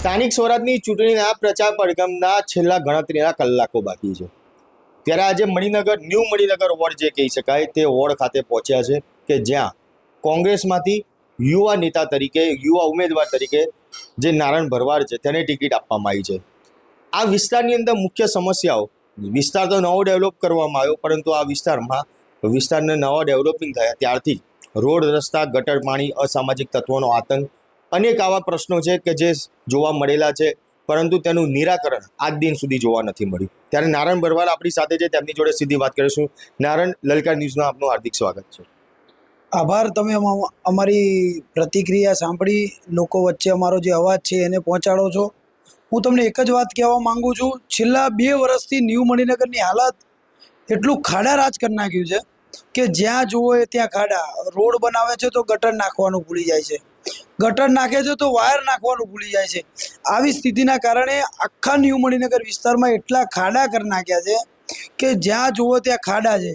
સ્થાનિક સ્વરાજની ચૂંટણીના પ્રચાર પડઘમના છેલ્લા ગણતરીના કલાકો બાકી છે ત્યારે આજે મણિનગર ન્યૂ મણિનગર વોર્ડ જે કહી શકાય તે વોર્ડ ખાતે પહોંચ્યા છે કે જ્યાં કોંગ્રેસમાંથી યુવા નેતા તરીકે યુવા ઉમેદવાર તરીકે જે નારણ ભરવાડ છે તેને ટિકિટ આપવામાં આવી છે। આ વિસ્તારની અંદર મુખ્ય સમસ્યાઓ, વિસ્તાર તો નવો ડેવલપ કરવામાં આવ્યો પરંતુ આ વિસ્તારને નવા ડેવલપિંગ થયા ત્યારથી રોડ, રસ્તા, ગટર પાણી, અસામાજિક તત્વોનો આતંક, અનેક આવા પ્રશ્નો છે કે જે જોવા મળેલા છે પરંતુ તેનું નિરાકરણ આજ દિન સુધી જોવા નથી મળ્યું। ત્યારે નારણ ભરવાડ આપણી સાથે છે, તેમની જોડે સીધી વાત કરીશું। નારણ, લલકાર ન્યૂઝમાં આપનું હાર્દિક સ્વાગત છે। આભાર, તમે અમારી પ્રતિક્રિયા સાંભળી લોકો વચ્ચે અમારો જે અવાજ છે એને પહોંચાડો છો। હું તમને એક જ વાત કહેવા માંગુ છું, છેલ્લા 2 વર્ષથી ન્યૂ મણિનગરની હાલત એટલું ખાડા રાજ કરી નાખ્યું છે કે જ્યાં જુઓ ત્યાં ખાડા। રોડ બનાવે છે તો ગટર નાખવાનું ભૂલી જાય છે, ગટર નાખે છે તો વાયર નાખવાનું ભૂલી જાય છે। આવી સ્થિતિના કારણે આખા ન્યૂ મણિનગર વિસ્તારમાં એટલા ખાડા કરી નાખ્યા છે કે જ્યાં જુઓ ત્યાં ખાડા છે।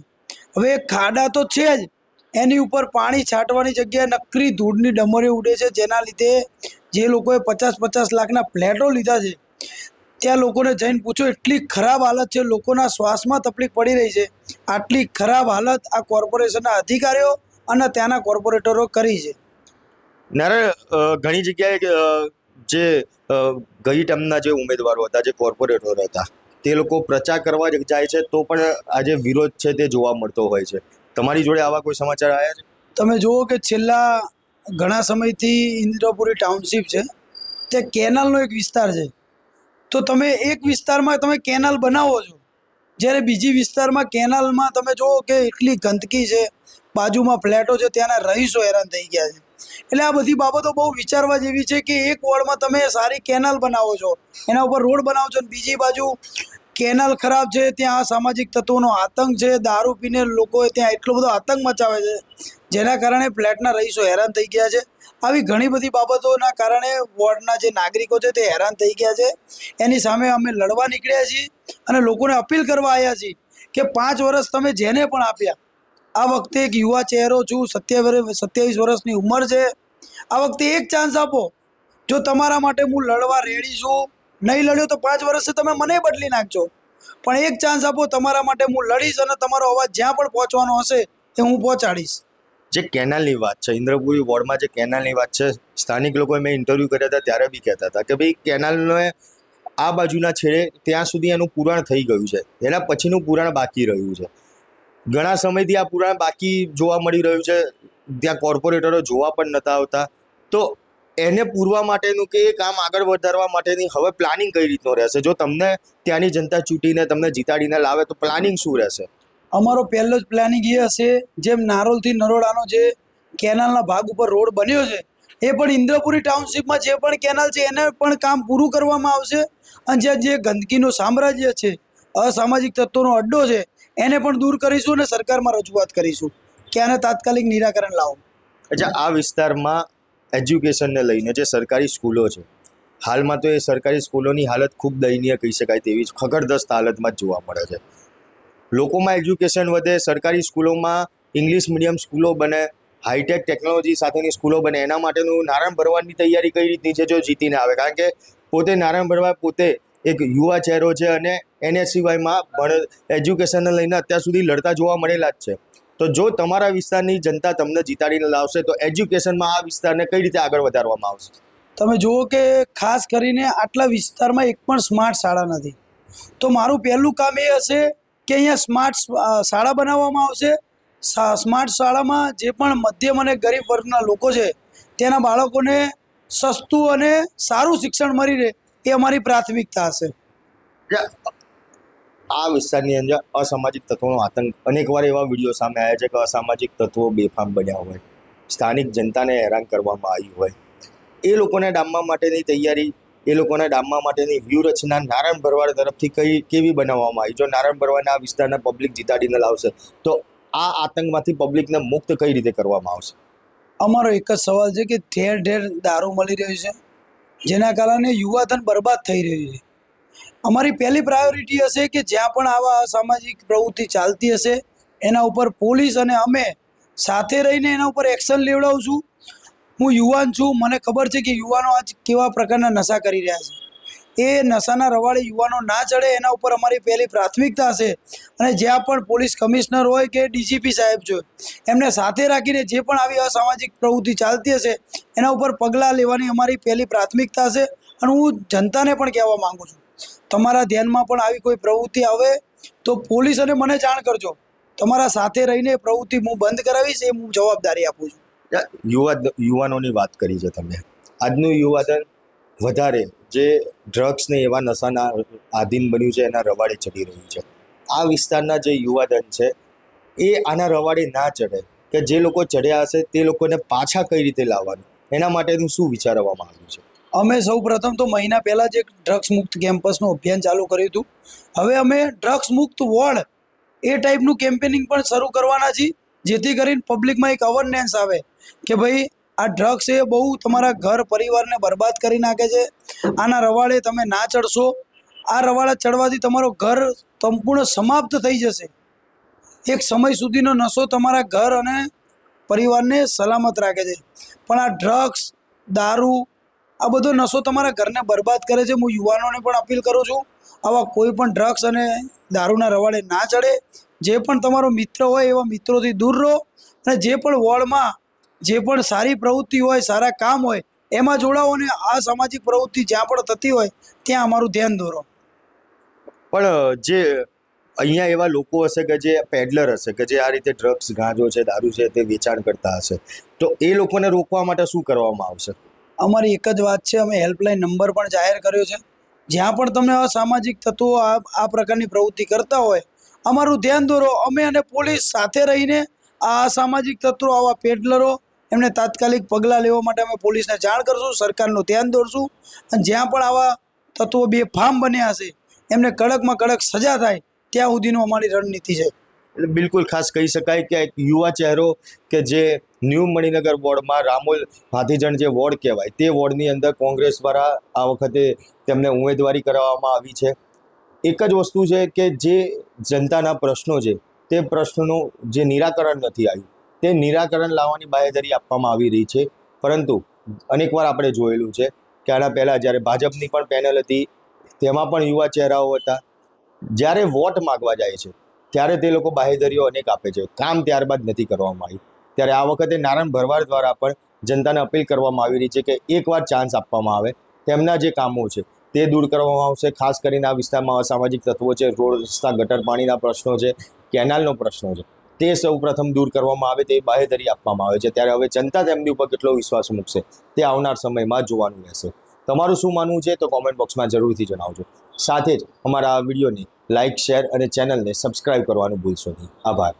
હવે ખાડા તો છે જ, એની ઉપર પાણી છાંટવાની જગ્યાએ નકરી ધૂળની ડમરીઓ ઉડે છે, જેના લીધે જે લોકોએ 50-50 લાખના ફ્લેટો લીધા છે ત્યાં લોકોને જઈને પૂછો, એટલી ખરાબ હાલત છે, લોકોના શ્વાસમાં તકલીફ પડી રહી છે। આટલી ખરાબ હાલત આ કોર્પોરેશનના અધિકારીઓ અને ત્યાંના કોર્પોરેટરો કરી છે। નારણ, ઘણી જગ્યાએ જે ગઈ ટર્મના જે ઉમેદવારો હતા, જે કોર્પોરેટરો હતા, તે લોકો પ્રચાર કરવા જાય છે તો પણ આજે વિરોધ છે તે જોવા મળતો હોય છે। તમારી જોડે આવા કોઈ સમાચાર આવ્યા છે? તમે જુઓ કે છેલ્લા ઘણા સમયથી ઇન્દ્રપુરી ટાઉનશીપ છે તે કેનાલનો એક વિસ્તાર છે, તો તમે એક વિસ્તારમાં તમે કેનાલ બનાવો છો, જ્યારે બીજી વિસ્તારમાં કેનાલમાં તમે જુઓ કે એટલી ગંદકી છે, બાજુમાં ફ્લેટો છે, ત્યાંના રહીશો હેરાન થઈ ગયા છે। એટલે આ બધી બાબતો બહુ વિચારવા જેવી છે કે એક વોર્ડમાં તમે સારી કેનાલ બનાવો છો, એના ઉપર રોડ બનાવો છો, અને બીજી બાજુ કેનાલ ખરાબ છે, ત્યાં સામાજિક તત્વોનો આતંક છે, દારૂ પીને લોકો ત્યાં એટલો બધો આતંક મચાવે છે જેના કારણે ફ્લેટના રહીશો હેરાન થઈ ગયા છે। આવી ઘણી બધી બાબતોના કારણે વોર્ડના જે નાગરિકો છે તે હેરાન થઈ ગયા છે। એની સામે અમે લડવા નીકળ્યા છીએ અને લોકોને અપીલ કરવા આવ્યા છીએ કે 5 વર્ષ તમે જેને પણ આપ્યા, આ વખતે એક યુવા ચહેરો છું, 27 વર્ષની ઉંમર છે, આ વખતે એક ચાન્સ આપો। જો તમારા માટે હું લડવા રેડી છું, નહીં લડ્યો તો 5 વર્ષથી તમે મને બદલી નાખજો, પણ એક ચાન્સ આપો, તમારા માટે હું લડીશ અને તમારો અવાજ જ્યાં પણ પહોંચવાનો હશે એ હું પહોંચાડીશ। જે કેનાલની વાત છે, ઇન્દ્રપુરી વોર્ડમાં જે કેનાલની વાત છે, સ્થાનિક લોકોએ મેં ઇન્ટરવ્યૂ કર્યા હતા ત્યારે બી કહેતા હતા કે ભાઈ કેનાલને આ બાજુના છેડે ત્યાં સુધી એનું પુરાણ થઈ ગયું છે, એના પછીનું પુરાણ બાકી રહ્યું છે। ઘણા સમયથી આ પુરાણ બાકી જોવા મળી રહ્યું છે, ત્યાં કોર્પોરેટરો જોવા પણ નહોતા આવતા, તો એને પૂરવા માટેનું કે એ કામ આગળ વધારવા માટેની હવે પ્લાનિંગ કઈ રીતનો રહેશે? જો તમને ત્યાંની જનતા ચૂંટીને તમને જીતાડીને લાવે તો પ્લાનિંગ શું રહેશે? અમારો પહેલો જ પ્લાનિંગ એ હશે, જેમ નારોલથી નરોડાનો જે કેનાલના ભાગ ઉપર રોડ બન્યો છે એ પણ ઇન્દ્રપુરી ટાઉનશીપમાં જે પણ કેનાલ છે એને પણ કામ પૂરું કરવામાં આવશે, અને જ્યાં જે ગંદકીનું સામ્રાજ્ય છે, અસામાજિક તત્વોનો અડ્ડો છે, એને પણ દૂર કરીશું અને સરકારમાં રજૂઆત કરીશું કે આને તાત્કાલિક નિરાકરણ લાવો। અચ્છા, આ વિસ્તારમાં એજ્યુકેશનને લઈને જે સરકારી સ્કૂલો છે, હાલમાં તો એ સરકારી સ્કૂલોની હાલત ખૂબ દયનીય કહી શકાય તેવી ખખડધસ્ત હાલતમાં જ જોવા મળે છે। લોકોમાં એજ્યુકેશન વધે, સરકારી સ્કૂલોમાં ઇંગ્લિશ મીડિયમ સ્કૂલો બને, હાઈટેક ટેકનોલોજી સાથેની સ્કૂલો બને, એના માટેનું નારણ ભરવાડની તૈયારી કઈ રીતની છે જો જીતીને આવે? કારણ કે પોતે નારણ ભરવાડ પોતે એક યુવા ચહેરો છે અને એને સિવાયમાં એજ્યુકેશનને લઈને અત્યાર સુધી લડતા જોવા મળેલા જ છે। તો જો તમારા વિસ્તારની જનતા તમને જીતાડીને લાવશે તો એજ્યુકેશનમાં આ વિસ્તારને કઈ રીતે આગળ વધારવામાં આવશે? તમે જુઓ કે ખાસ કરીને આટલા વિસ્તારમાં એક પણ સ્માર્ટ શાળા નથી, તો મારું પહેલું કામ એ હશે કે અહીંયા સ્માર્ટ શાળા બનાવવામાં આવશે। સ્માર્ટ શાળામાં જે પણ મધ્યમ અને ગરીબ વર્ગના લોકો છે તેના બાળકોને સસ્તું અને સારું શિક્ષણ મળી રહે એ અમારી પ્રાથમિકતા હશે। આ વિસ્તારની અંદર અસામાજિક તત્વોનો આતંક, અનેકવાર એવા વિડીયો સામે આવ્યા છે કે અસામાજિક તત્વો બેફામ બન્યા હોય, સ્થાનિક જનતાને હેરાન કરવામાં આવી હોય, એ લોકોને ડામવા માટેની તૈયારી, એ લોકોને ડામવા માટેની વ્યૂહરચના નારણ ભરવાડ તરફથી કેવી બનાવવામાં આવી? જો નારણ ભરવાડના આ વિસ્તારના પબ્લિક જીતાડીને લાવશે તો આ આતંકમાંથી પબ્લિકને મુક્ત કઈ રીતે કરવામાં આવશે? અમારો એક જ સવાલ છે કે ઠેર ઠેર દારૂ મળી રહ્યું છે, જેના કારણે યુવાધન બરબાદ થઈ રહ્યું છે। અમારી પહેલી પ્રાયોરિટી હશે કે જ્યાં પણ આવા અસામાજિક પ્રવૃત્તિ ચાલતી હશે એના ઉપર પોલીસ અને અમે સાથે રહીને એના ઉપર એક્શન લેવડાવશું। હું યુવાન છું, મને ખબર છે કે યુવાનો આજ કેવા પ્રકારના નશા કરી રહ્યા છે. એ નશાના રવાડે યુવાનો ના ચડે એના ઉપર અમારી પહેલી પ્રાથમિકતા છે. અને જ્યાં પણ પોલીસ કમિશનર હોય કે ડીજીપી સાહેબ છે, એમને સાથે રાખીને જે પણ આવી અસામાજિક પ્રવૃત્તિ ચાલતી હશે એના ઉપર પગલાં લેવાની અમારી પહેલી પ્રાથમિકતા છે. અને હું જનતાને પણ કહેવા માગું છું, તમારા ધ્યાનમાં પણ આવી કોઈ પ્રવૃત્તિ આવે તો પોલીસ અને મને જાણ કરજો. તમારા સાથે રહીને પ્રવૃત્તિ હું બંધ કરાવીશ, એ હું જવાબદારી આપું છું. યુવાનોની વાત કરી છે તમે. આજનું યુવાધન વધારે જે ડ્રગ્સ ને એવા નશાના આધીન બન્યું છે, એના રવાડે ચડી રહ્યું છે. આ વિસ્તારના જે યુવાધન છે એ આના રવાડે ના ચડે, કે જે લોકો ચડ્યા હશે તે લોકોને પાછા કઈ રીતે લાવવાનું, એના માટેનું શું વિચારવામાં આવ્યું છે? અમે સૌ પ્રથમ તો મહિના પહેલાં જ એક ડ્રગ્સ મુક્ત કેમ્પસનું અભિયાન ચાલુ કર્યું હતું. હવે અમે ડ્રગ્સ મુક્ત વોર્ડ એ ટાઈપનું કેમ્પેનિંગ પણ શરૂ કરવાના છીએ, જેથી કરીને પબ્લિકમાં એક અવેરનેસ આવે કે ભાઈ આ ડ્રગ્સ એ બહુ તમારા ઘર પરિવારને બરબાદ કરી નાખે છે. આના રવાડે તમે ના ચડશો. આ રવાડે ચડવાથી તમારો ઘર સંપૂર્ણ સમાપ્ત થઈ જશે. એક સમય સુધીનો નશો તમારા ઘર અને પરિવારને સલામત રાખે છે, પણ આ ડ્રગ્સ, દારૂ, આ બધો નશો તમારા ઘરને બરબાદ કરે છે. હું યુવાનોને પણ અપીલ કરું છું, આવા કોઈ પણ ડ્રગ્સ અને દારૂના રવાડે ના ચડે. જે પણ તમારો મિત્ર હોય એવા મિત્રોથી દૂર રહો, અને જે પણ વોર્ડમાં જે પણ સારી પ્રવૃત્તિ હોય, સારા કામ હોય એમાં જોડાઓ, અને આ સામાજિક પ્રવૃત્તિ જ્યાં પણ થતી હોય ત્યાં અમારું ધ્યાન દોરો. પણ જે અહીંયા એવા લોકો હશે કે જે પેડલર હશે, કે જે આ રીતે ડ્રગ્સ, ગાંજો છે, દારૂ છે તે વેચાણ કરતા હશે, તો એ લોકોને રોકવા માટે શું કરવામાં આવશે? અમારી એક જ વાત છે, અમે હેલ્પલાઇન નંબર પણ જાહેર કર્યો છે. જ્યાં પણ તમે અસામાજિક તત્વો આ પ્રકારની પ્રવૃત્તિ કરતા હોય, અમારું ધ્યાન દોરો. અમે અને પોલીસ સાથે રહીને આ અસામાજિક તત્વો, આવા પેડલરો, એમને તાત્કાલિક પગલાં લેવા માટે અમે પોલીસને જાણ કરશું, સરકારનું ધ્યાન દોરશું. અને જ્યાં પણ આવા તત્વો બેફામ બન્યા હશે એમને કડકમાં કડક સજા થાય ત્યાં સુધીનું અમારી રણનીતિ છે. એટલે બિલકુલ ખાસ કહી શકાય કે એક યુવા ચહેરો કે જે ન્યૂ મણિનગર વોર્ડમાં રામોલ હાથીજણ જે વોર્ડ કહેવાય તે વોર્ડની અંદર કોંગ્રેસ દ્વારા આ વખતે તેમને ઉમેદવારી કરવામાં આવી છે. એક જ વસ્તુ છે કે જે જનતાના પ્રશ્નો છે તે પ્રશ્નોનું જે નિરાકરણ નથી આવ્યું, તે નિરાકરણ લાવવાની બાંહેધરી આપવામાં આવી રહી છે. પરંતુ અનેકવાર આપણે જોયેલું છે કે આના પહેલાં જ્યારે ભાજપની પણ પેનલ હતી તેમાં પણ યુવા ચહેરાઓ હતા. જ્યારે વોટ માગવા જાય છે ત્યારે તે લોકો બાંહેધરીઓ અનેક આપે છે, કામ ત્યારબાદ નથી કરવામાં આવ્યું. ત્યારે આ વખતે નારાયણ ભરવાડ દ્વારા પણ જનતાને અપીલ કરવામાં આવી રહી છે કે એકવાર ચાન્સ આપવામાં આવે, તેમના જે કામો છે તે દૂર કરવામાં આવશે. ખાસ કરીને આ વિસ્તારમાં અસામાજિક તત્વો છે, રોડ રસ્તા, ગટર પાણીના પ્રશ્નો છે, કેનાલનો પ્રશ્નો છે, તે સૌ પ્રથમ દૂર કરવામાં આવે તે બાંહેધરી આપવામાં આવે છે. ત્યારે હવે જનતા તેમની ઉપર કેટલો વિશ્વાસ મૂકશે તે આવનાર સમયમાં જોવાનું રહેશે. તમારું શું માનવું છે તો કોમેન્ટ બોક્સમાં જરૂરથી જણાવજો. સાથે જ અમારા આ વિડીયોને લાઇક, શેર અને ચેનલને સબસ્ક્રાઇબ કરવાનું ભૂલશો નહીં. આભાર.